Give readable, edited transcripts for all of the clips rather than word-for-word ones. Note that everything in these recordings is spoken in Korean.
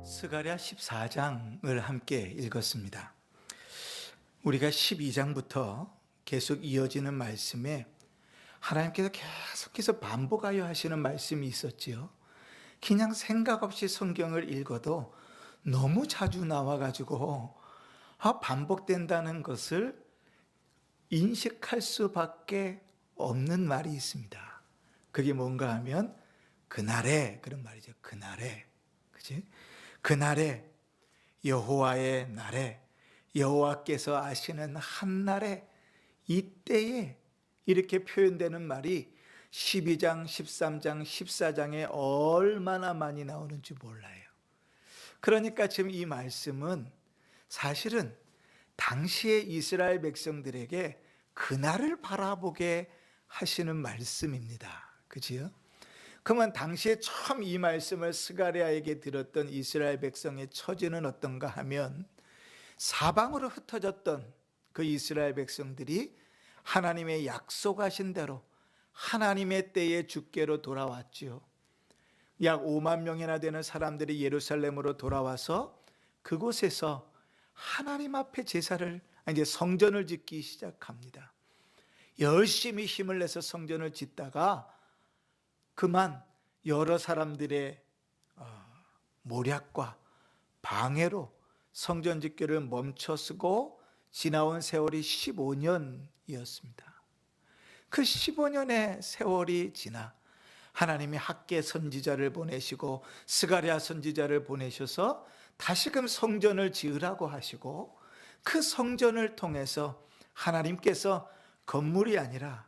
스가랴 14장을 함께 읽었습니다. 우리가 12장부터 계속 이어지는 말씀에 하나님께서 계속해서 반복하여 하시는 말씀이 있었지요. 그냥 생각 없이 성경을 읽어도 너무 자주 나와가지고 반복된다는 것을 인식할 수밖에 없는 말이 있습니다. 그게 뭔가 하면 그날에, 그런 말이죠. 그날에, 그치? 그날에, 여호와의 날에, 여호와께서 아시는 한날에, 이때에 이렇게 표현되는 말이 12장, 13장, 14장에 얼마나 많이 나오는지 몰라요. 그러니까 지금 이 말씀은 사실은 당시의 이스라엘 백성들에게 그날을 바라보게 하시는 말씀입니다. 그지요? 그러면 당시에 처음 이 말씀을 스가랴에게 들었던 이스라엘 백성의 처지는 어떤가 하면 사방으로 흩어졌던 그 이스라엘 백성들이 하나님의 약속하신 대로 하나님의 때에 주께로 돌아왔지요. 약 5만 명이나 되는 사람들이 예루살렘으로 돌아와서 그곳에서 하나님 앞에 제사를, 이제 성전을 짓기 시작합니다. 열심히 힘을 내서 성전을 짓다가 그만 여러 사람들의 모략과 방해로 성전 짓기를 멈춰서고 지나온 세월이 15년이었습니다. 그 15년의 세월이 지나 하나님이 학개 선지자를 보내시고 스가랴 선지자를 보내셔서 다시금 성전을 지으라고 하시고 그 성전을 통해서 하나님께서 건물이 아니라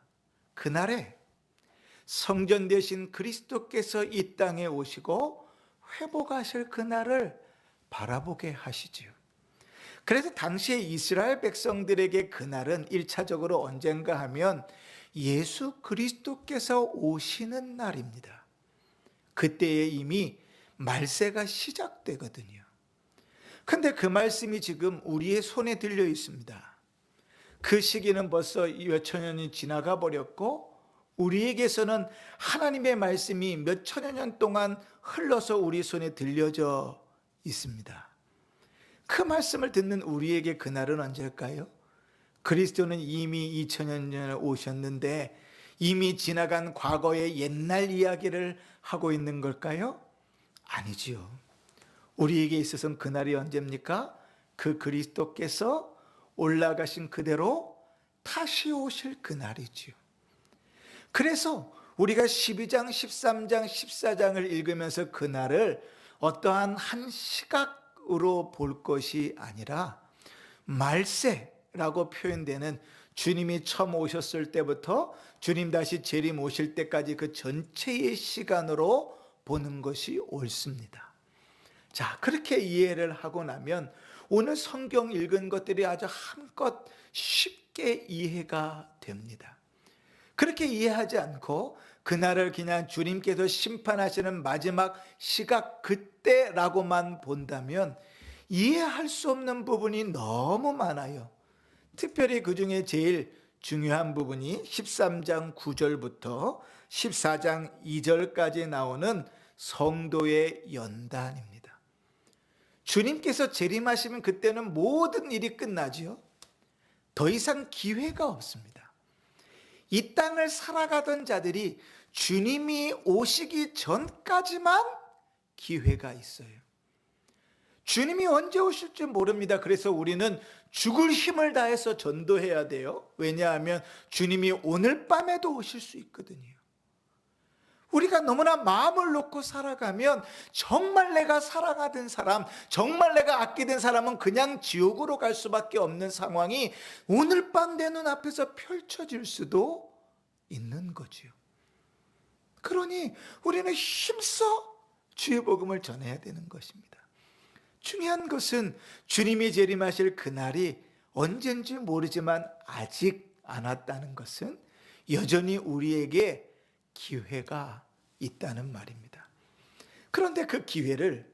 그날에 성전 되신 그리스도께서 이 땅에 오시고 회복하실 그날을 바라보게 하시지요. 그래서 당시에 이스라엘 백성들에게 그날은 1차적으로 언젠가 하면 예수 그리스도께서 오시는 날입니다. 그때에 이미 말세가 시작되거든요. 근데 그 말씀이 지금 우리의 손에 들려 있습니다. 그 시기는 벌써 몇천 년이 지나가 버렸고 우리에게서는 하나님의 말씀이 몇 천여 년 동안 흘러서 우리 손에 들려져 있습니다. 그 말씀을 듣는 우리에게 그날은 언제일까요? 그리스도는 이미 2000년 전에 오셨는데 이미 지나간 과거의 옛날 이야기를 하고 있는 걸까요? 아니지요. 우리에게 있어서는 그날이 언제입니까? 그 그리스도께서 올라가신 그대로 다시 오실 그날이지요. 그래서 우리가 12장, 13장, 14장을 읽으면서 그날을 어떠한 한 시각으로 볼 것이 아니라 말세라고 표현되는 주님이 처음 오셨을 때부터 주님 다시 재림 오실 때까지 그 전체의 시간으로 보는 것이 옳습니다. 자, 그렇게 이해를 하고 나면 오늘 성경 읽은 것들이 아주 한껏 쉽게 이해가 됩니다. 그렇게 이해하지 않고 그날을 그냥 주님께서 심판하시는 마지막 시각 그때라고만 본다면 이해할 수 없는 부분이 너무 많아요. 특별히 그 중에 제일 중요한 부분이 13장 9절부터 14장 2절까지 나오는 성도의 연단입니다. 주님께서 재림하시면 그때는 모든 일이 끝나지요. 더 이상 기회가 없습니다. 이 땅을 살아가던 자들이 주님이 오시기 전까지만 기회가 있어요. 주님이 언제 오실지 모릅니다. 그래서 우리는 죽을 힘을 다해서 전도해야 돼요. 왜냐하면 주님이 오늘 밤에도 오실 수 있거든요. 우리가 너무나 마음을 놓고 살아가면 정말 내가 사랑하던 사람, 정말 내가 아끼던 사람은 그냥 지옥으로 갈 수밖에 없는 상황이 오늘 밤 내 눈앞에서 펼쳐질 수도 있는 거지요. 그러니 우리는 힘써 주의 복음을 전해야 되는 것입니다. 중요한 것은 주님이 재림하실 그날이 언젠지 모르지만 아직 안 왔다는 것은 여전히 우리에게 기회가 있다는 말입니다. 그런데 그 기회를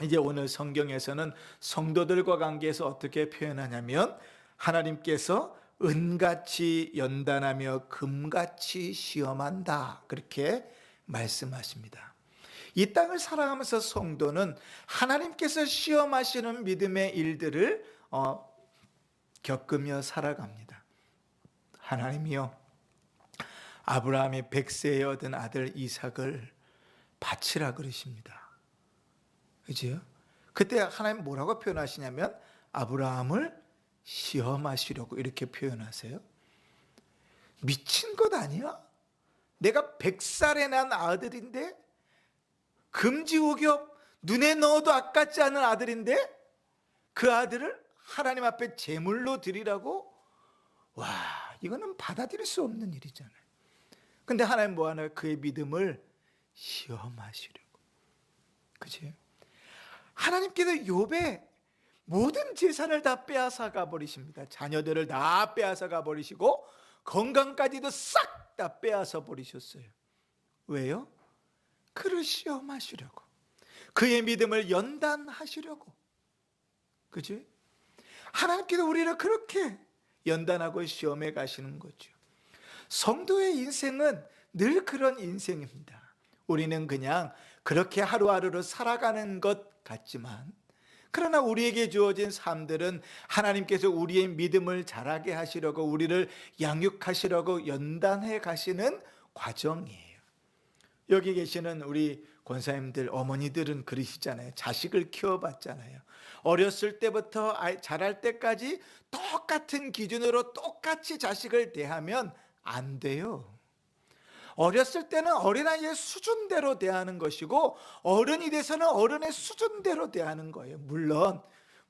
이제 오늘 성경에서는 성도들과 관계에서 어떻게 표현하냐면 하나님께서 은같이 연단하며 금같이 시험한다 그렇게 말씀하십니다. 이 땅을 살아가면서 성도는 하나님께서 시험하시는 믿음의 일들을 겪으며 살아갑니다. 하나님이요, 아브라함이 100세에 얻은 아들 이삭을 바치라 그러십니다. 그죠? 그때 하나님 뭐라고 표현하시냐면 아브라함을 시험하시려고 이렇게 표현하세요. 미친 것 아니야? 내가 100살에 난 아들인데, 금지옥엽 눈에 넣어도 아깝지 않은 아들인데 그 아들을 하나님 앞에 제물로 드리라고? 와, 이거는 받아들일 수 없는 일이잖아요. 근데 하나님 뭐 하나요? 그의 믿음을 시험하시려고. 그치? 하나님께서 욥의 모든 재산을 다 빼앗아가 버리십니다. 자녀들을 다 빼앗아가 버리시고 건강까지도 싹 다 빼앗아 버리셨어요. 왜요? 그를 시험하시려고, 그의 믿음을 연단하시려고. 그치? 하나님께서 우리를 그렇게 연단하고 시험해 가시는 거죠. 성도의 인생은 늘 그런 인생입니다. 우리는 그냥 그렇게 하루하루를 살아가는 것 같지만, 그러나 우리에게 주어진 삶들은 하나님께서 우리의 믿음을 자라게 하시려고, 우리를 양육하시려고 연단해 가시는 과정이에요. 여기 계시는 우리 권사님들, 어머니들은 그러시잖아요. 자식을 키워봤잖아요. 어렸을 때부터 자랄 때까지 똑같은 기준으로 똑같이 자식을 대하면 안 돼요. 어렸을 때는 어린아이의 수준대로 대하는 것이고, 어른이 돼서는 어른의 수준대로 대하는 거예요. 물론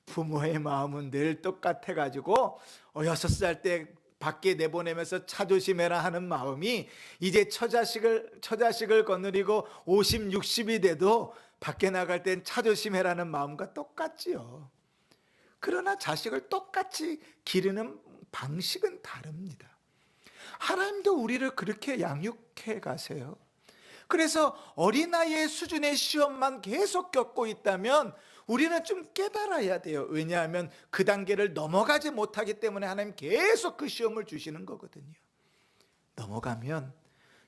부모의 마음은 늘 똑같아가지고 6살 때 밖에 내보내면서 차 조심해라 하는 마음이 이제 처자식을 거느리고 50, 60이 돼도 밖에 나갈 땐 차 조심해라는 마음과 똑같지요. 그러나 자식을 똑같이 기르는 방식은 다릅니다. 하나님도 우리를 그렇게 양육해 가세요. 그래서 어린아이의 수준의 시험만 계속 겪고 있다면 우리는 좀 깨달아야 돼요. 왜냐하면 그 단계를 넘어가지 못하기 때문에 하나님 계속 그 시험을 주시는 거거든요. 넘어가면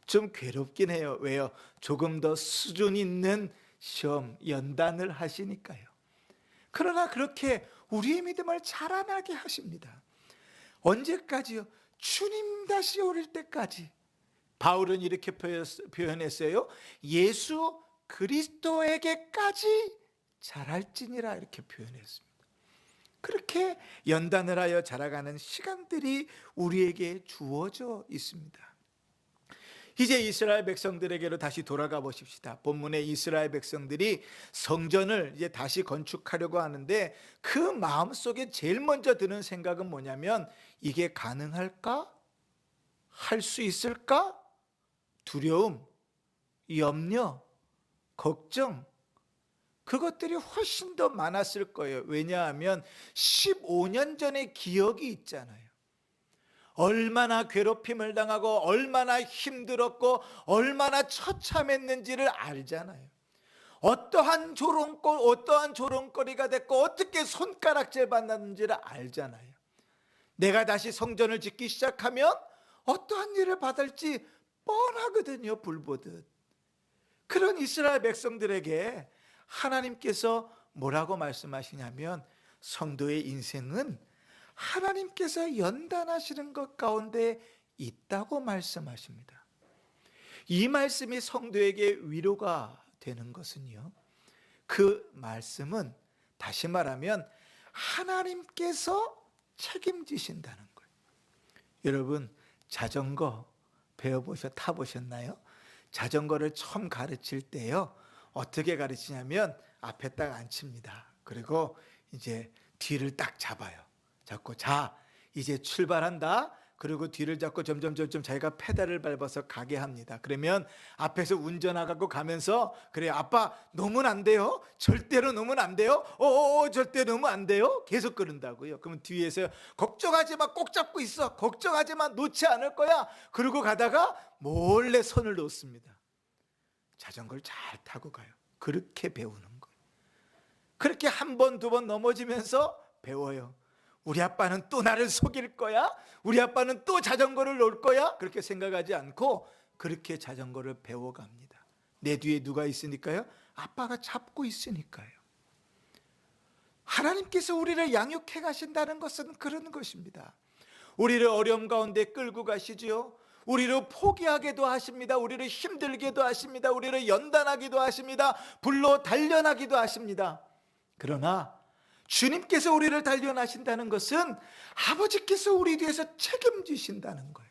좀 괴롭긴 해요. 왜요? 조금 더 수준 있는 시험, 연단을 하시니까요. 그러나 그렇게 우리의 믿음을 자라나게 하십니다. 언제까지요? 주님 다시 오실 때까지. 바울은 이렇게 표현했어요. 예수 그리스도에게까지 자랄지니라, 이렇게 표현했습니다. 그렇게 연단을 하여 자라가는 시간들이 우리에게 주어져 있습니다. 이제 이스라엘 백성들에게로 다시 돌아가 보십시다. 본문의 이스라엘 백성들이 성전을 이제 다시 건축하려고 하는데 그 마음속에 제일 먼저 드는 생각은 뭐냐면, 이게 가능할까? 할 수 있을까? 두려움, 염려, 걱정, 그것들이 훨씬 더 많았을 거예요. 왜냐하면 15년 전의 기억이 있잖아요. 얼마나 괴롭힘을 당하고 얼마나 힘들었고 얼마나 처참했는지를 알잖아요. 어떠한 조롱거리가 됐고 어떻게 손가락질 받았는지를 알잖아요. 내가 다시 성전을 짓기 시작하면 어떠한 일을 받을지 뻔하거든요, 불보듯. 그런 이스라엘 백성들에게 하나님께서 뭐라고 말씀하시냐면, 성도의 인생은 하나님께서 연단하시는 것 가운데 있다고 말씀하십니다. 이 말씀이 성도에게 위로가 되는 것은요, 그 말씀은 다시 말하면 하나님께서 책임지신다는 거예요. 여러분, 자전거 타보셨나요? 자전거를 처음 가르칠 때요, 어떻게 가르치냐면 앞에 딱 앉힙니다. 그리고 이제 뒤를 딱 잡아요. 잡고, 자, 이제 출발한다. 그리고 뒤를 잡고 점점 자기가 페달을 밟아서 가게 합니다. 그러면 앞에서 운전하고 가면서, 그래 아빠 놓으면 안 돼요. 절대로 놓으면 안 돼요. 절대 놓으면 안 돼요. 계속 그런다고요. 그러면 뒤에서 걱정하지 마, 꼭 잡고 있어. 걱정하지 마, 놓지 않을 거야. 그러고 가다가 몰래 손을 놓습니다. 자전거를 잘 타고 가요. 그렇게 배우는 거예요. 그렇게 한 번, 두 번 넘어지면서 배워요. 우리 아빠는 또 나를 속일 거야? 우리 아빠는 또 자전거를 놓을 거야? 그렇게 생각하지 않고 그렇게 자전거를 배워갑니다. 내 뒤에 누가 있으니까요? 아빠가 잡고 있으니까요. 하나님께서 우리를 양육해 가신다는 것은 그런 것입니다. 우리를 어려움 가운데 끌고 가시지요. 우리를 포기하게도 하십니다. 우리를 힘들게도 하십니다. 우리를 연단하기도 하십니다. 불로 단련하기도 하십니다. 그러나 주님께서 우리를 단련하신다는 것은 아버지께서 우리 뒤에서 책임지신다는 거예요.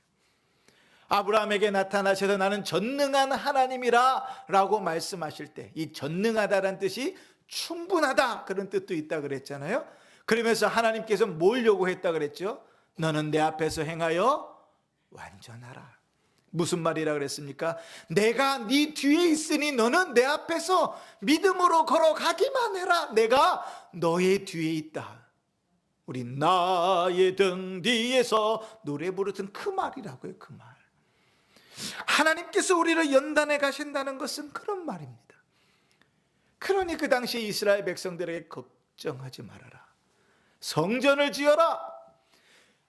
아브라함에게 나타나셔서 나는 전능한 하나님이라 라고 말씀하실 때, 이 전능하다라는 뜻이 충분하다 그런 뜻도 있다 그랬잖아요. 그러면서 하나님께서 뭘 요구했다 그랬죠? 너는 내 앞에서 행하여 완전하라. 무슨 말이라 그랬습니까? 내가 네 뒤에 있으니 너는 내 앞에서 믿음으로 걸어가기만 해라. 내가 너의 뒤에 있다. 우리 나의 등 뒤에서 노래 부르던 그 말이라고요. 그 말. 하나님께서 우리를 연단해 가신다는 것은 그런 말입니다. 그러니 그 당시 이스라엘 백성들에게 걱정하지 말아라. 성전을 지어라.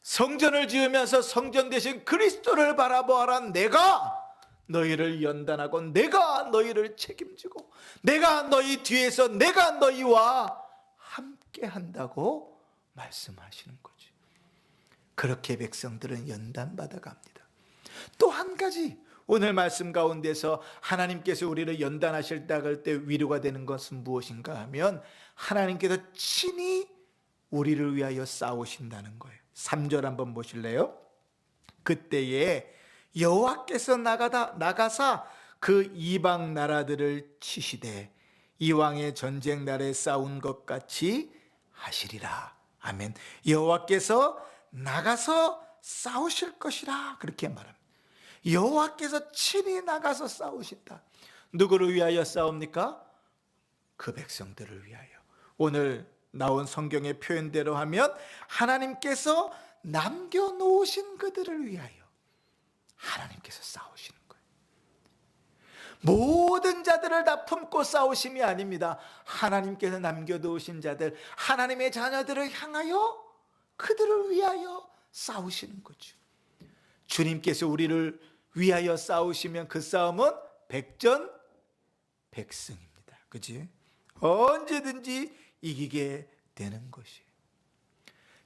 성전을 지으면서 성전 대신 그리스도를 바라보아라. 내가 너희를 연단하고 내가 너희를 책임지고 내가 너희 뒤에서 내가 너희와 함께 한다고 말씀하시는 거죠. 그렇게 백성들은 연단받아 갑니다. 또 한 가지 오늘 말씀 가운데서 하나님께서 우리를 연단하실 때 위로가 되는 것은 무엇인가 하면 하나님께서 친히 우리를 위하여 싸우신다는 거예요. 3절 한번 보실래요? 그때에 여호와께서 나가사 그 이방 나라들을 치시되 이왕의 전쟁 날에 싸운 것 같이 하시리라. 아멘. 여호와께서 나가서 싸우실 것이라 그렇게 말합니다. 여호와께서 친히 나가서 싸우신다. 누구를 위하여 싸웁니까? 그 백성들을 위하여. 오늘 나온 성경의 표현대로 하면 하나님께서 남겨놓으신 그들을 위하여 하나님께서 싸우시는 거예요. 모든 자들을 다 품고 싸우심이 아닙니다. 하나님께서 남겨놓으신 자들, 하나님의 자녀들을 향하여 그들을 위하여 싸우시는 거죠. 주님께서 우리를 위하여 싸우시면 그 싸움은 백전백승입니다. 그치? 언제든지 이기게 되는 것이에요.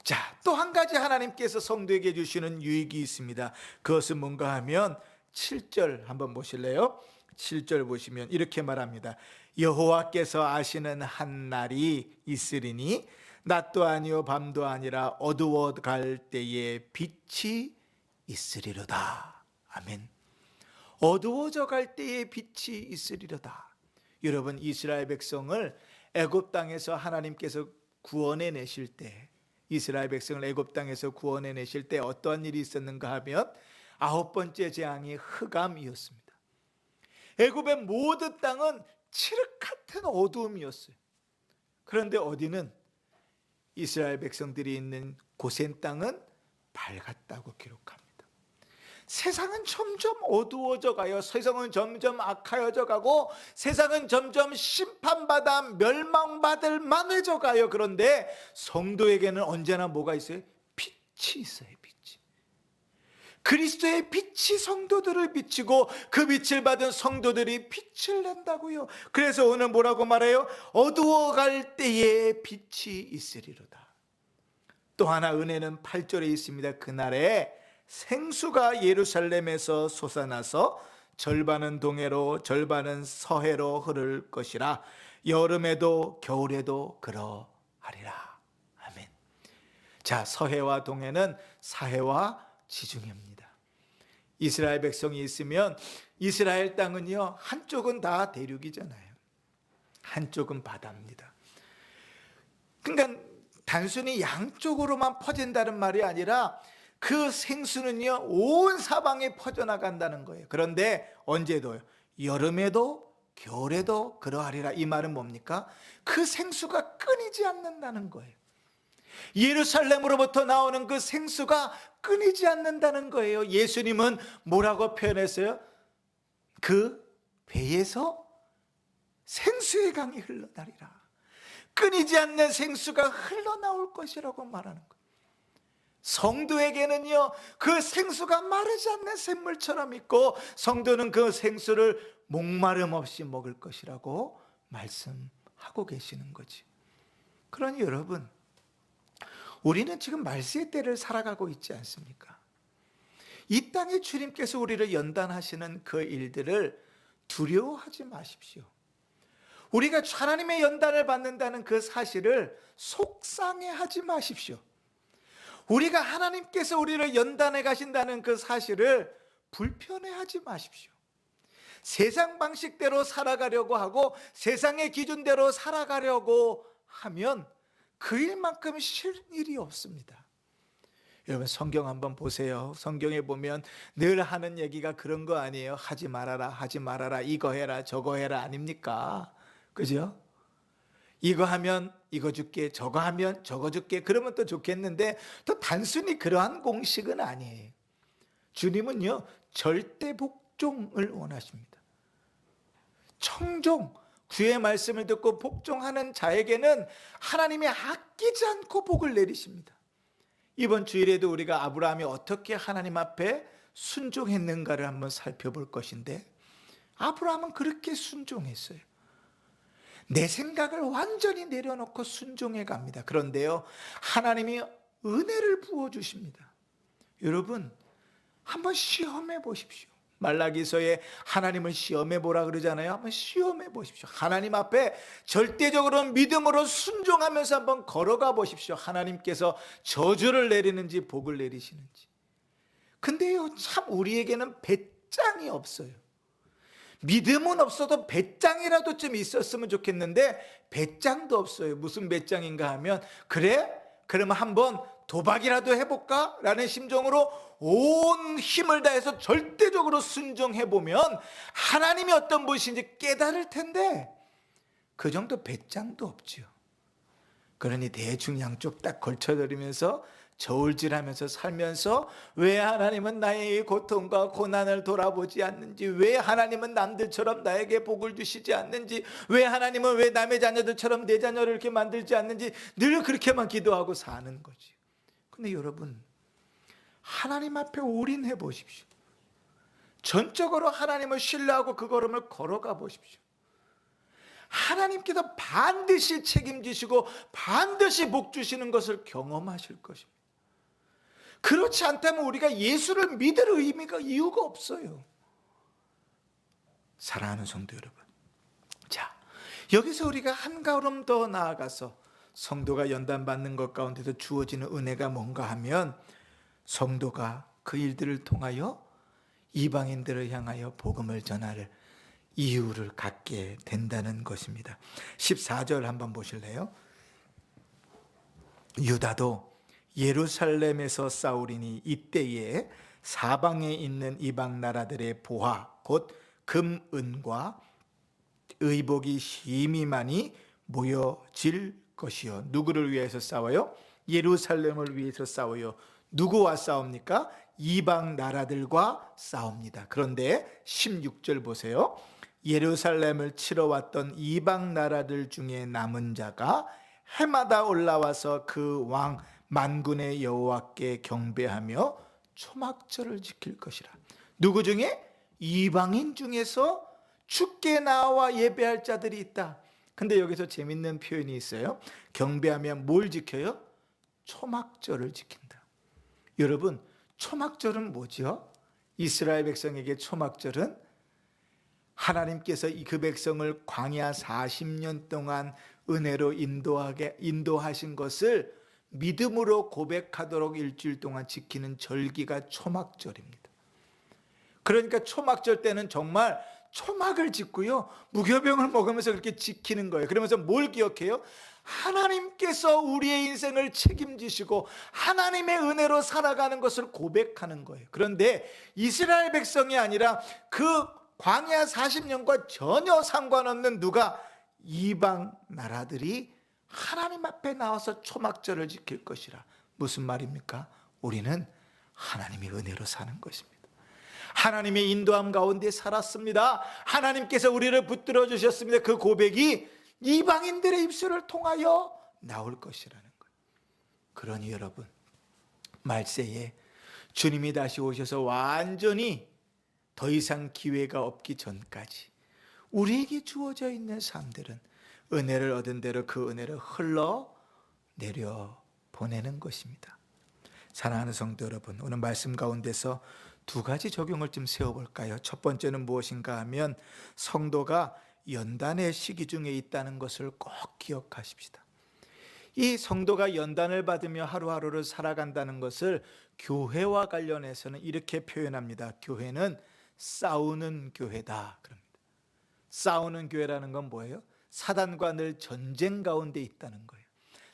자, 또 한 가지 하나님께서 성도에게 주시는 유익이 있습니다. 그것은 뭔가 하면 7절 한번 보실래요? 7절 보시면 이렇게 말합니다. 여호와께서 아시는 한 날이 있으리니 낮도 아니요 밤도 아니라 어두워 갈 때에 빛이 있으리로다. 아멘. 어두워져 갈 때에 빛이 있으리로다. 여러분, 이스라엘 백성을 애굽 땅에서 하나님께서 구원해 내실 때, 이스라엘 백성을 애굽 땅에서 구원해 내실 때 어떠한 일이 있었는가 하면 9번째 재앙이 흑암이었습니다. 애굽의 모든 땅은 칠흑 같은 어두움이었어요. 그런데 어디는 이스라엘 백성들이 있는 고센 땅은 밝았다고 기록합니다. 세상은 점점 어두워져 가요. 세상은 점점 악하여져 가고 세상은 점점 심판받아 멸망받을 만해져 가요. 그런데 성도에게는 언제나 뭐가 있어요? 빛이 있어요. 빛이. 그리스도의 빛이 성도들을 비치고 그 빛을 받은 성도들이 빛을 낸다고요. 그래서 오늘 뭐라고 말해요? 어두워갈 때에 빛이 있으리로다. 또 하나 은혜는 8절에 있습니다. 그날에 생수가 예루살렘에서 솟아나서 절반은 동해로 절반은 서해로 흐를 것이라. 여름에도 겨울에도 그러하리라. 아멘. 자, 서해와 동해는 사해와 지중해입니다. 이스라엘 백성이 있으면 이스라엘 땅은요, 한쪽은 다 대륙이잖아요. 한쪽은 바다입니다. 그러니까 단순히 양쪽으로만 퍼진다는 말이 아니라 그 생수는요, 온 사방에 퍼져나간다는 거예요. 그런데 언제도요? 여름에도 겨울에도 그러하리라. 이 말은 뭡니까? 그 생수가 끊이지 않는다는 거예요. 예루살렘으로부터 나오는 그 생수가 끊이지 않는다는 거예요. 예수님은 뭐라고 표현했어요? 그 배에서 생수의 강이 흘러나리라. 끊이지 않는 생수가 흘러나올 것이라고 말하는 거예요. 성도에게는요, 그 생수가 마르지 않는 샘물처럼 있고 성도는 그 생수를 목마름 없이 먹을 것이라고 말씀하고 계시는 거지. 그러니 여러분, 우리는 지금 말세의 때를 살아가고 있지 않습니까? 이 땅에 주님께서 우리를 연단하시는 그 일들을 두려워하지 마십시오. 우리가 하나님의 연단을 받는다는 그 사실을 속상해하지 마십시오. 우리가 하나님께서 우리를 연단해 가신다는 그 사실을 불편해하지 마십시오. 세상 방식대로 살아가려고 하고 세상의 기준대로 살아가려고 하면 그 일만큼 싫은 일이 없습니다. 여러분, 성경 한번 보세요. 성경에 보면 늘 하는 얘기가 그런 거 아니에요? 하지 말아라, 하지 말아라, 이거 해라, 저거 해라 아닙니까? 그죠? 이거 하면 이거 줄게, 저거 하면 저거 줄게, 그러면 또 좋겠는데 또 단순히 그러한 공식은 아니에요. 주님은요, 절대 복종을 원하십니다. 청종, 주의 말씀을 듣고 복종하는 자에게는 하나님이 아끼지 않고 복을 내리십니다. 이번 주일에도 우리가 아브라함이 어떻게 하나님 앞에 순종했는가를 한번 살펴볼 것인데, 아브라함은 그렇게 순종했어요. 내 생각을 완전히 내려놓고 순종해 갑니다. 그런데요, 하나님이 은혜를 부어주십니다. 여러분, 한번 시험해 보십시오. 말라기서에 하나님을 시험해 보라 그러잖아요. 한번 시험해 보십시오. 하나님 앞에 절대적으로 믿음으로 순종하면서 한번 걸어가 보십시오. 하나님께서 저주를 내리는지 복을 내리시는지. 근데요, 참 우리에게는 배짱이 없어요. 믿음은 없어도 배짱이라도 좀 있었으면 좋겠는데 배짱도 없어요. 무슨 배짱인가 하면, 그래? 그러면 한번 도박이라도 해볼까? 라는 심정으로 온 힘을 다해서 절대적으로 순종해보면 하나님이 어떤 분이신지 깨달을 텐데 그 정도 배짱도 없지요. 그러니 대충 양쪽 딱 걸쳐드리면서 저울질하면서 살면서 왜 하나님은 나의 고통과 고난을 돌아보지 않는지, 왜 하나님은 남들처럼 나에게 복을 주시지 않는지, 왜 하나님은 왜 남의 자녀들처럼 내 자녀를 이렇게 만들지 않는지 늘 그렇게만 기도하고 사는 거지. 근데 여러분, 하나님 앞에 올인해 보십시오. 전적으로 하나님을 신뢰하고 그 걸음을 걸어가 보십시오. 하나님께서 반드시 책임지시고 반드시 복 주시는 것을 경험하실 것입니다. 그렇지 않다면 우리가 예수를 믿을 이유가 없어요. 사랑하는 성도 여러분, 자, 여기서 우리가 한 걸음 더 나아가서 성도가 연단받는 것 가운데서 주어지는 은혜가 뭔가 하면, 성도가 그 일들을 통하여 이방인들을 향하여 복음을 전할 이유를 갖게 된다는 것입니다. 14절 한번 보실래요? 유다도 예루살렘에서 싸우리니 이때에 사방에 있는 이방 나라들의 보화 곧 금, 은과 의복이 심히 많이 모여질 것이요. 누구를 위해서 싸워요? 예루살렘을 위해서 싸워요. 누구와 싸웁니까? 이방 나라들과 싸웁니다. 그런데 16절 보세요. 예루살렘을 치러 왔던 이방 나라들 중에 남은 자가 해마다 올라와서 그 왕 만군의 여호와께 경배하며 초막절을 지킬 것이라. 누구 중에? 이방인 중에서 주께 나와 예배할 자들이 있다. 근데 여기서 재밌는 표현이 있어요. 경배하면 뭘 지켜요? 초막절을 지킨다. 여러분, 초막절은 뭐죠? 이스라엘 백성에게 초막절은 하나님께서 그 백성을 광야 40년 동안 은혜로 인도하신 것을 믿음으로 고백하도록 일주일 동안 지키는 절기가 초막절입니다. 그러니까 초막절 때는 정말 초막을 짓고요, 무교병을 먹으면서 그렇게 지키는 거예요. 그러면서 뭘 기억해요? 하나님께서 우리의 인생을 책임지시고 하나님의 은혜로 살아가는 것을 고백하는 거예요. 그런데 이스라엘 백성이 아니라 그 광야 40년과 전혀 상관없는 누가? 이방 나라들이 하나님 앞에 나와서 초막절을 지킬 것이라. 무슨 말입니까? 우리는 하나님의 은혜로 사는 것입니다. 하나님의 인도함 가운데 살았습니다. 하나님께서 우리를 붙들어 주셨습니다. 그 고백이 이방인들의 입술을 통하여 나올 것이라는 거예요. 그러니 여러분, 말세에 주님이 다시 오셔서 완전히 더 이상 기회가 없기 전까지 우리에게 주어져 있는 삶들은 은혜를 얻은 대로 그 은혜를 흘러내려 보내는 것입니다. 사랑하는 성도 여러분, 오늘 말씀 가운데서 두 가지 적용을 좀 세워볼까요? 첫 번째는 무엇인가 하면 성도가 연단의 시기 중에 있다는 것을 꼭 기억하십시다. 이 성도가 연단을 받으며 하루하루를 살아간다는 것을 교회와 관련해서는 이렇게 표현합니다. 교회는 싸우는 교회다. 그럽니다. 싸우는 교회라는 건 뭐예요? 사단과 늘 전쟁 가운데 있다는 거예요.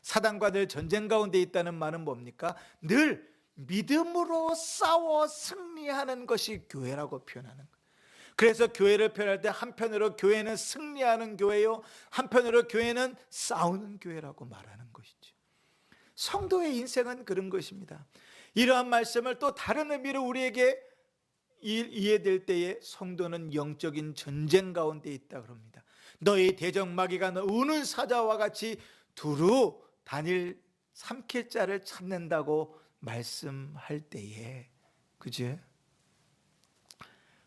사단과 늘 전쟁 가운데 있다는 말은 뭡니까? 늘 믿음으로 싸워 승리하는 것이 교회라고 표현하는 거예요. 그래서 교회를 표현할 때 한편으로 교회는 승리하는 교회요, 한편으로 교회는 싸우는 교회라고 말하는 것이죠. 성도의 인생은 그런 것입니다. 이러한 말씀을 또 다른 의미로 우리에게 이해될 때에 성도는 영적인 전쟁 가운데 있다 그럽니다. 너희 대적마귀가 너 우는 사자와 같이 두루 다닐 삼킬 자를 찾는다고 말씀할 때에, 그죠?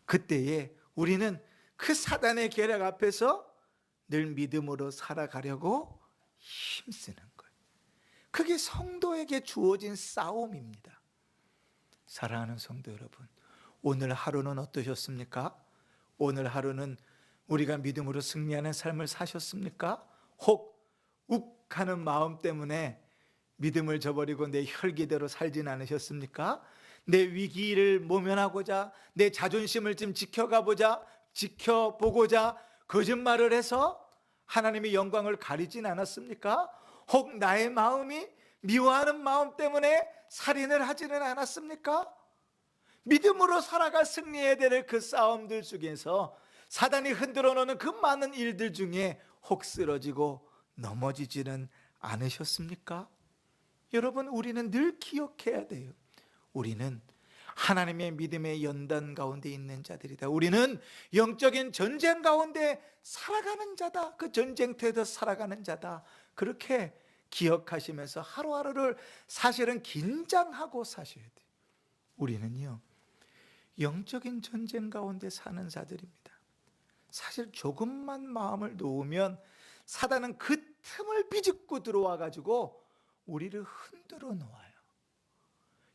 그때에 우리는 그 사단의 계략 앞에서 늘 믿음으로 살아가려고 힘쓰는 거예요. 그게 성도에게 주어진 싸움입니다. 사랑하는 성도 여러분, 오늘 하루는 어떠셨습니까? 오늘 하루는 우리가 믿음으로 승리하는 삶을 사셨습니까? 혹 욱하는 마음 때문에 믿음을 저버리고 내 혈기대로 살진 않으셨습니까? 내 위기를 모면하고자, 내 자존심을 좀 지켜보고자 거짓말을 해서 하나님의 영광을 가리진 않았습니까? 혹 나의 마음이 미워하는 마음 때문에 살인을 하지는 않았습니까? 믿음으로 살아가 승리해야 될 그 싸움들 중에서 사단이 흔들어 놓는 그 많은 일들 중에 혹 쓰러지고 넘어지지는 않으셨습니까? 여러분, 우리는 늘 기억해야 돼요. 우리는 하나님의 믿음의 연단 가운데 있는 자들이다. 우리는 영적인 전쟁 가운데 살아가는 자다. 그 전쟁터에서 살아가는 자다. 그렇게 기억하시면서 하루하루를 사실은 긴장하고 사셔야 돼요. 우리는요, 영적인 전쟁 가운데 사는 자들입니다. 사실 조금만 마음을 놓으면 사단은 그 틈을 비집고 들어와 가지고 우리를 흔들어 놓아요.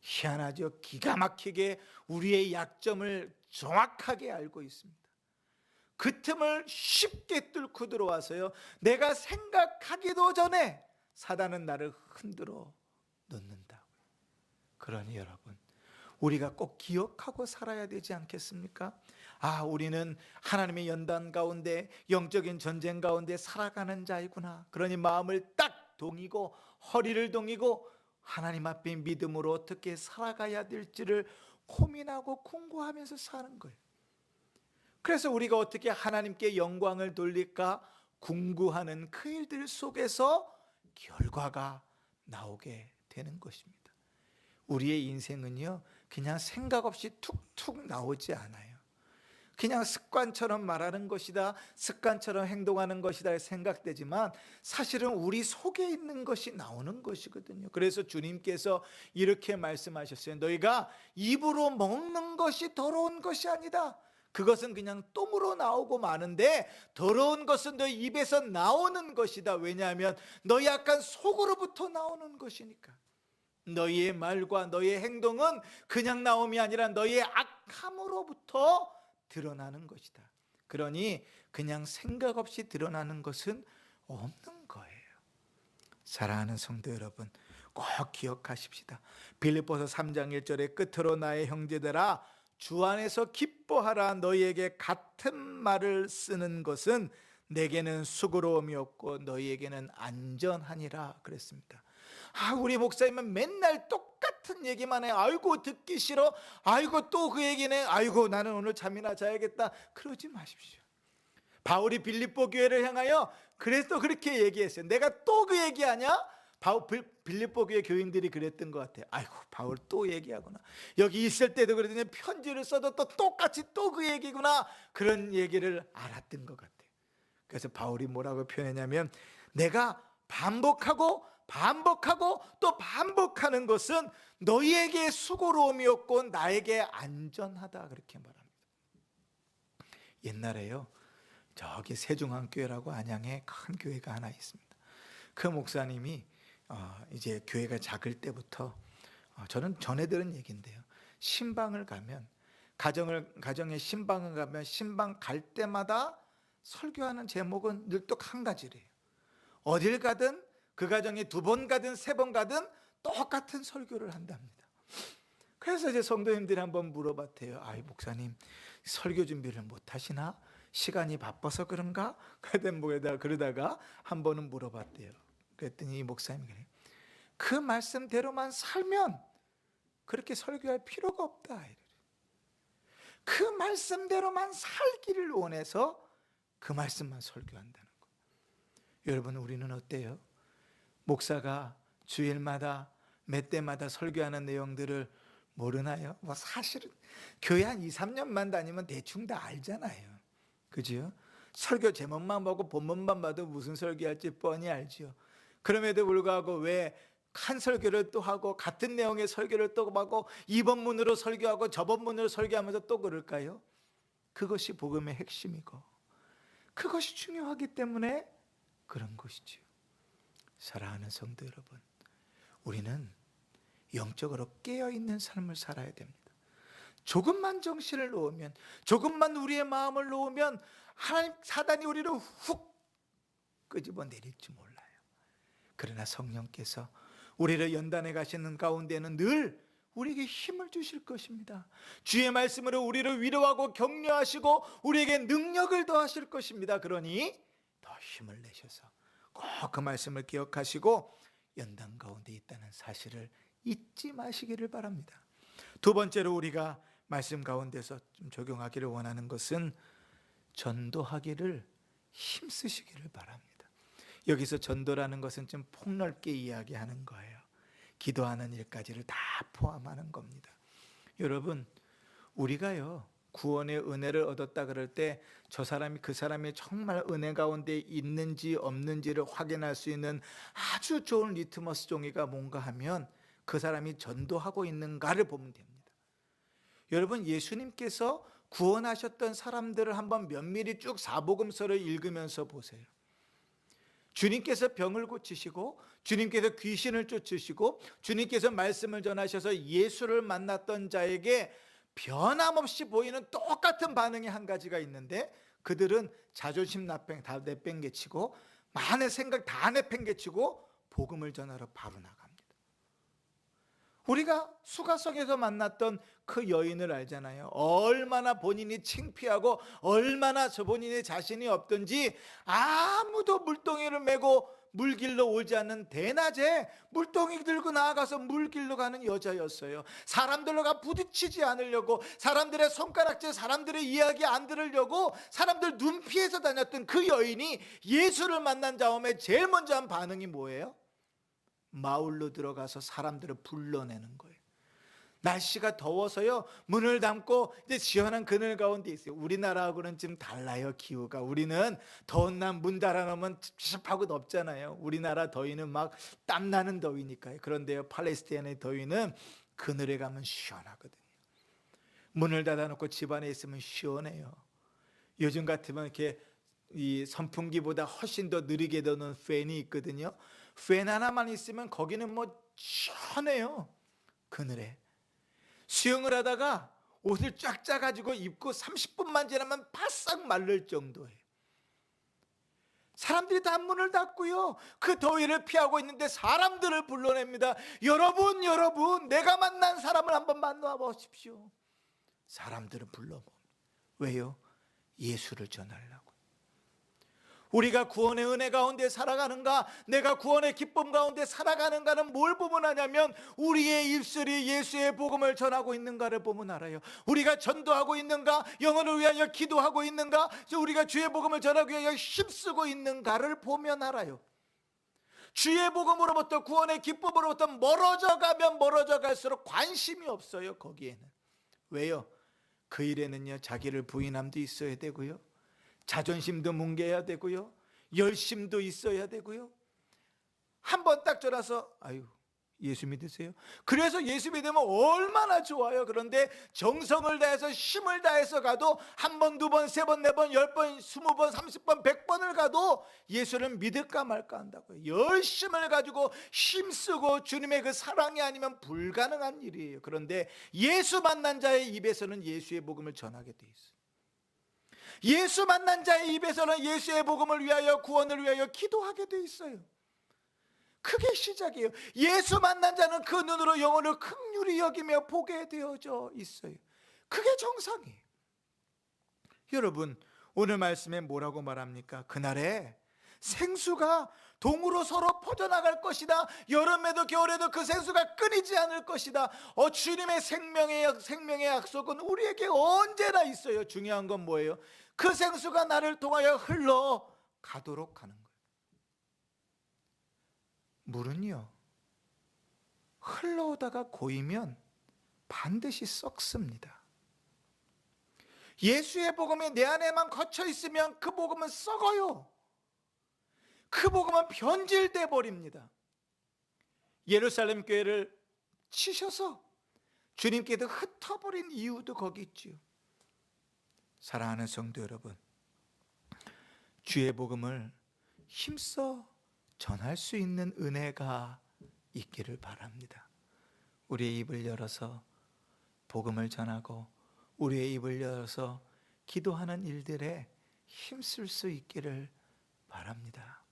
희한하죠. 기가 막히게 우리의 약점을 정확하게 알고 있습니다. 그 틈을 쉽게 뚫고 들어와서요, 내가 생각하기도 전에 사단은 나를 흔들어 놓는다고요. 그러니 여러분, 우리가 꼭 기억하고 살아야 되지 않겠습니까? 아, 우리는 하나님의 연단 가운데, 영적인 전쟁 가운데 살아가는 자이구나. 그러니 마음을 딱 동이고 허리를 동이고 하나님 앞에 믿음으로 어떻게 살아가야 될지를 고민하고 궁구하면서 사는 거예요. 그래서 우리가 어떻게 하나님께 영광을 돌릴까 궁구하는 그 일들 속에서 결과가 나오게 되는 것입니다. 우리의 인생은요, 그냥 생각 없이 툭툭 나오지 않아요. 그냥 습관처럼 말하는 것이다, 습관처럼 행동하는 것이다 생각되지만 사실은 우리 속에 있는 것이 나오는 것이거든요. 그래서 주님께서 이렇게 말씀하셨어요. 너희가 입으로 먹는 것이 더러운 것이 아니다. 그것은 그냥 똥으로 나오고 마는데 더러운 것은 너희 입에서 나오는 것이다. 왜냐하면 너희 약간 속으로부터 나오는 것이니까. 너희의 말과 너희의 행동은 그냥 나옴이 아니라 너희의 악함으로부터 드러나는 것이다. 그러니 그냥 생각 없이 드러나는 것은 없는 거예요. 사랑하는 성도 여러분, 꼭 기억하십시다. 빌립보서 3장 1절의 끝으로 나의 형제들아 주 안에서 기뻐하라. 너희에게 같은 말을 쓰는 것은 내게는 수고로움이 없고 너희에게는 안전하니라 그랬습니다. 아, 우리 목사님은 맨날 똑같은 얘기만 해. 아이고 듣기 싫어. 아이고 또 그 얘기네. 아이고 나는 오늘 잠이나 자야겠다. 그러지 마십시오. 바울이 빌립보 교회를 향하여 그래서 그렇게 얘기했어요. 내가 또 그 얘기하냐? 빌립보 교회 교인들이 그랬던 것 같아요. 아이고 바울 또 얘기하구나. 여기 있을 때도 그러더니 편지를 써도 또 똑같이 또 그 얘기구나. 그런 얘기를 알았던 것 같아요. 그래서 바울이 뭐라고 표현했냐면 내가 반복하고 또 반복하는 것은 너희에게 수고로움이 없고 나에게 안전하다 그렇게 말합니다. 옛날에요, 저기 세종한교회라고 안양에 큰 교회가 하나 있습니다. 그 목사님이 이제 교회가 작을 때부터 저는 전해 들은 얘기인데요. 신방을 가면 가정에 신방을 가면 신방 갈 때마다 설교하는 제목은 늘 또 한 가지래요. 어딜 가든 그 가정에 2번 가든 3번 가든 똑같은 설교를 한답니다. 그래서 이제 성도님들이 한번 물어봤대요. 아이 목사님 설교 준비를 못 하시나? 시간이 바빠서 그런가? 그러다가 한 번은 물어봤대요. 그랬더니 이 목사님이 그래요. 그 말씀대로만 살면 그렇게 설교할 필요가 없다. 그 말씀대로만 살기를 원해서 그 말씀만 설교한다는 거예요. 여러분 우리는 어때요? 목사가 주일마다 몇 대마다 설교하는 내용들을 모르나요? 뭐 사실은 교회 한 2, 3년만 다니면 대충 다 알잖아요. 그죠? 설교 제목만 보고 본문만 봐도 무슨 설교할지 뻔히 알죠. 그럼에도 불구하고 왜 한 설교를 또 하고 같은 내용의 설교를 또 하고 이번 문으로 설교하고 저번 문으로 설교하면서 또 그럴까요? 그것이 복음의 핵심이고 그것이 중요하기 때문에 그런 것이죠. 사랑하는 성도 여러분, 우리는 영적으로 깨어있는 삶을 살아야 됩니다. 조금만 정신을 놓으면, 조금만 우리의 마음을 놓으면 하나님 사단이 우리를 훅 끄집어 내릴지 몰라요. 그러나 성령께서 우리를 연단해 가시는 가운데는 늘 우리에게 힘을 주실 것입니다. 주의 말씀으로 우리를 위로하고 격려하시고 우리에게 능력을 더하실 것입니다. 그러니 더 힘을 내셔서 꼭 그 말씀을 기억하시고 연단 가운데 있다는 사실을 잊지 마시기를 바랍니다. 2번째로 우리가 말씀 가운데서 좀 적용하기를 원하는 것은 전도하기를 힘쓰시기를 바랍니다. 여기서 전도라는 것은 좀 폭넓게 이야기하는 거예요. 기도하는 일까지를 다 포함하는 겁니다. 여러분 우리가요 구원의 은혜를 얻었다 그럴 때 저 사람이 그 사람이 정말 은혜 가운데 있는지 없는지를 확인할 수 있는 아주 좋은 리트머스 종이가 뭔가 하면 그 사람이 전도하고 있는가를 보면 됩니다. 여러분 예수님께서 구원하셨던 사람들을 한번 면밀히 쭉 사복음서를 읽으면서 보세요. 주님께서 병을 고치시고 주님께서 귀신을 쫓으시고 주님께서 말씀을 전하셔서 예수를 만났던 자에게 변함없이 보이는 똑같은 반응이 한 가지가 있는데 그들은 자존심 다 내팽개치고 만의 생각 다 내팽개치고 복음을 전하러 바로 나갑니다. 우리가 수가성에서 만났던 그 여인을 알잖아요. 얼마나 본인이 창피하고 얼마나 저 본인의 자신이 없던지 아무도 물동이를 메고 물길로 오지 않는 대낮에 물동이 들고 나아가서 물길로 가는 여자였어요. 사람들과 부딪히지 않으려고 사람들의 손가락질 사람들의 이야기 안 들으려고 사람들 눈 피해서 다녔던 그 여인이 예수를 만난 다음에 제일 먼저 한 반응이 뭐예요? 마을로 들어가서 사람들을 불러내는 거예요. 날씨가 더워서요 문을 닫고 이제 시원한 그늘 가운데 있어요. 우리나라하고는 좀 달라요. 기후가. 우리는 더운 날 문 닫아놓으면 찝찝하고 덥잖아요. 우리나라 더위는 막 땀나는 더위니까요. 그런데요 팔레스타인의 더위는 그늘에 가면 시원하거든요. 문을 닫아놓고 집 안에 있으면 시원해요. 요즘 같으면 이렇게 이 선풍기보다 훨씬 더 느리게 도는 팬이 있거든요. 팬 하나만 있으면 거기는 뭐 시원해요. 그늘에 수영을 하다가 옷을 쫙 짜가지고 입고 30분만 지나면 바싹 마를 정도예요. 사람들이 다 문을 닫고요 그 더위를 피하고 있는데 사람들을 불러냅니다. 여러분 내가 만난 사람을 한번 만나 보십시오. 사람들을 불러봅니다. 왜요? 예수를 전하려고. 우리가 구원의 은혜 가운데 살아가는가, 내가 구원의 기쁨 가운데 살아가는가는 뭘 보면 하냐면 우리의 입술이 예수의 복음을 전하고 있는가를 보면 알아요. 우리가 전도하고 있는가, 영혼을 위하여 기도하고 있는가, 우리가 주의 복음을 전하기 위하여 힘쓰고 있는가를 보면 알아요. 주의 복음으로부터 구원의 기쁨으로부터 멀어져 가면 멀어져 갈수록 관심이 없어요. 거기에는. 왜요? 그 일에는요 자기를 부인함도 있어야 되고요, 자존심도 뭉개야 되고요, 열심도 있어야 되고요. 한번 딱 졸아서 아유 예수 믿으세요? 그래서 예수 믿으면 얼마나 좋아요. 그런데 정성을 다해서 힘을 다해서 가도 한 번, 두 번, 세 번, 네 번, 10번, 20번, 30번, 100번을 가도 예수를 믿을까 말까 한다고요. 열심을 가지고 힘쓰고 주님의 그 사랑이 아니면 불가능한 일이에요. 그런데 예수 만난 자의 입에서는 예수의 복음을 전하게 돼 있어요. 예수 만난 자의 입에서는 예수의 복음을 위하여, 구원을 위하여 기도하게 돼 있어요. 그게 시작이에요. 예수 만난 자는 그 눈으로 영혼을 긍휼히 여기며 보게 되어져 있어요. 그게 정상이에요. 여러분, 오늘 말씀에 뭐라고 말합니까? 그날에 생수가 동으로 서로 퍼져나갈 것이다. 여름에도 겨울에도 그 생수가 끊이지 않을 것이다. 주님의 생명의 약속은 우리에게 언제나 있어요. 중요한 건 뭐예요? 그 생수가 나를 통하여 흘러가도록 하는 거예요. 물은요, 흘러오다가 고이면 반드시 썩습니다. 예수의 복음이 내 안에만 거쳐 있으면 그 복음은 썩어요. 그 복음은 변질돼 버립니다. 예루살렘 교회를 치셔서 주님께도 흩어버린 이유도 거기 있지요. 사랑하는 성도 여러분, 주의 복음을 힘써 전할 수 있는 은혜가 있기를 바랍니다. 우리의 입을 열어서 복음을 전하고 우리의 입을 열어서 기도하는 일들에 힘쓸 수 있기를 바랍니다.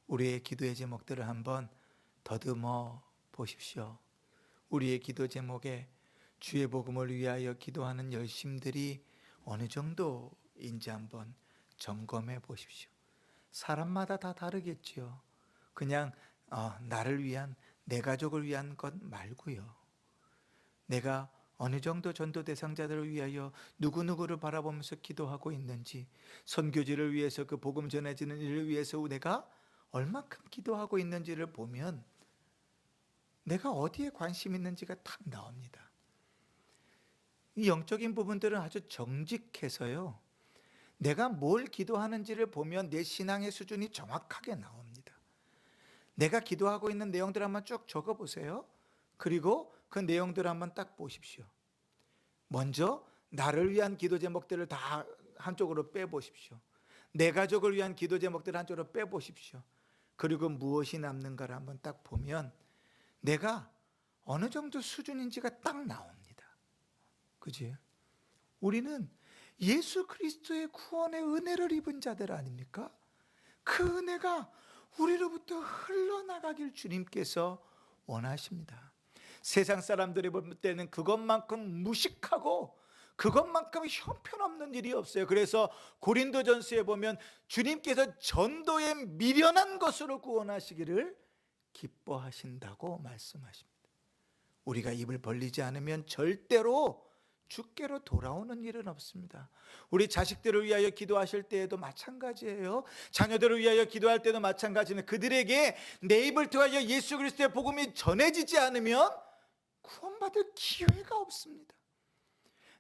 우리의 기도의 제목들을 한번 더듬어 보십시오. 우리의 기도 제목에 주의 복음을 위하여 기도하는 열심들이 어느 정도인지 한번 점검해 보십시오. 사람마다 다 다르겠지요. 그냥 나를 위한, 내 가족을 위한 것 말고요. 내가 어느 정도 전도 대상자들을 위하여 누구누구를 바라보면서 기도하고 있는지, 선교지를 위해서, 그 복음 전해지는 일을 위해서 내가 얼마큼 기도하고 있는지를 보면 내가 어디에 관심 있는지가 딱 나옵니다. 이 영적인 부분들은 아주 정직해서요, 내가 뭘 기도하는지를 보면 내 신앙의 수준이 정확하게 나옵니다. 내가 기도하고 있는 내용들 한번 쭉 적어보세요. 그리고 그 내용들을 한번 딱 보십시오. 먼저 나를 위한 기도 제목들을 다 한쪽으로 빼보십시오. 내 가족을 위한 기도 제목들을 한쪽으로 빼보십시오. 그리고 무엇이 남는가를 한번 딱 보면 내가 어느 정도 수준인지가 딱 나옵니다. 그지? 우리는 예수 그리스도의 구원의 은혜를 입은 자들 아닙니까? 그 은혜가 우리로부터 흘러나가길 주님께서 원하십니다. 세상 사람들이 볼 때는 그것만큼 무식하고 그것만큼 형편없는 일이 없어요. 그래서 고린도전서에 보면 주님께서 전도에 미련한 것으로 구원하시기를 기뻐하신다고 말씀하십니다. 우리가 입을 벌리지 않으면 절대로 주께로 돌아오는 일은 없습니다. 우리 자식들을 위하여 기도하실 때에도 마찬가지예요. 자녀들을 위하여 기도할 때도 마찬가지는 그들에게 내 입을 통하여 예수 그리스도의 복음이 전해지지 않으면 구원받을 기회가 없습니다.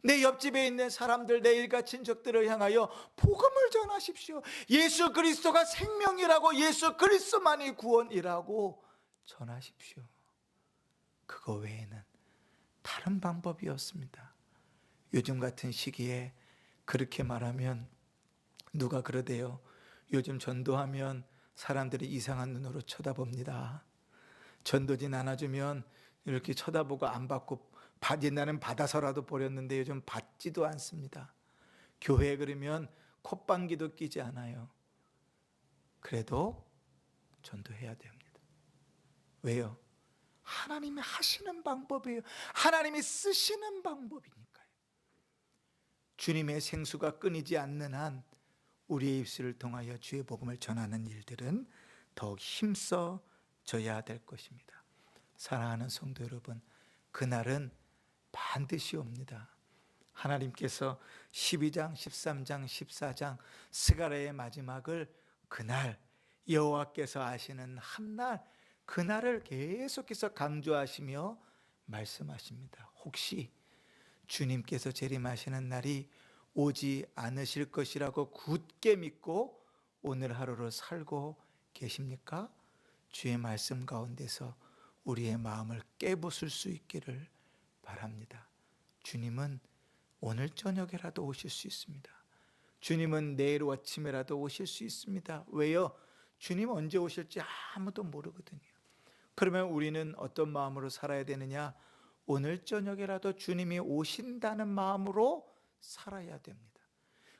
내 옆집에 있는 사람들, 내 일가 친척들을 향하여 복음을 전하십시오. 예수 그리스도가 생명이라고, 예수 그리스도만이 구원이라고 전하십시오. 그거 외에는 다른 방법이 없습니다. 요즘 같은 시기에 그렇게 말하면 누가 그러대요. 요즘 전도하면 사람들이 이상한 눈으로 쳐다봅니다. 전도지 나눠주면 이렇게 쳐다보고 안 받고, 옛날엔 받아서라도 버렸는데 요즘 받지도 않습니다. 교회에 그러면 콧방귀도 끼지 않아요. 그래도 전도해야 됩니다. 왜요? 하나님이 하시는 방법이에요. 하나님이 쓰시는 방법이니까요. 주님의 생수가 끊이지 않는 한 우리의 입술을 통하여 주의 복음을 전하는 일들은 더욱 힘써져야 될 것입니다. 사랑하는 성도 여러분, 그날은 반드시 옵니다. 하나님께서 12장, 13장, 14장 스가랴의 마지막을 그날 여호와께서 아시는 한날, 그날을 계속해서 강조하시며 말씀하십니다. 혹시 주님께서 재림하시는 날이 오지 않으실 것이라고 굳게 믿고 오늘 하루를 살고 계십니까? 주의 말씀 가운데서 우리의 마음을 깨부술 수 있기를 바랍니다. 주님은 오늘 저녁에라도 오실 수 있습니다. 주님은 내일 아침에라도 오실 수 있습니다. 왜요? 주님 언제 오실지 아무도 모르거든요. 그러면 우리는 어떤 마음으로 살아야 되느냐? 오늘 저녁에라도 주님이 오신다는 마음으로 살아야 됩니다.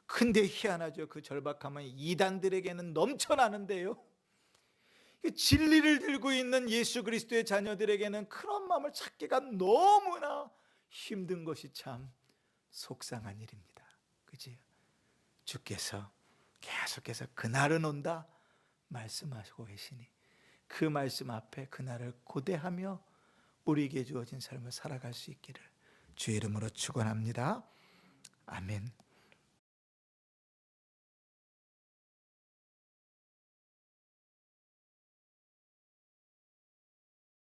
근데 희한하죠. 그 절박함은 이단들에게는 넘쳐나는데요, 진리를 들고 있는 예수 그리스도의 자녀들에게는 그런 마음을 찾기가 너무나 힘든 것이 참 속상한 일입니다. 그지요? 주께서 계속해서 그날은 온다 말씀하시고 계시니 그 말씀 앞에 그날을 고대하며 우리에게 주어진 삶을 살아갈 수 있기를 주의 이름으로 축원합니다. 아멘.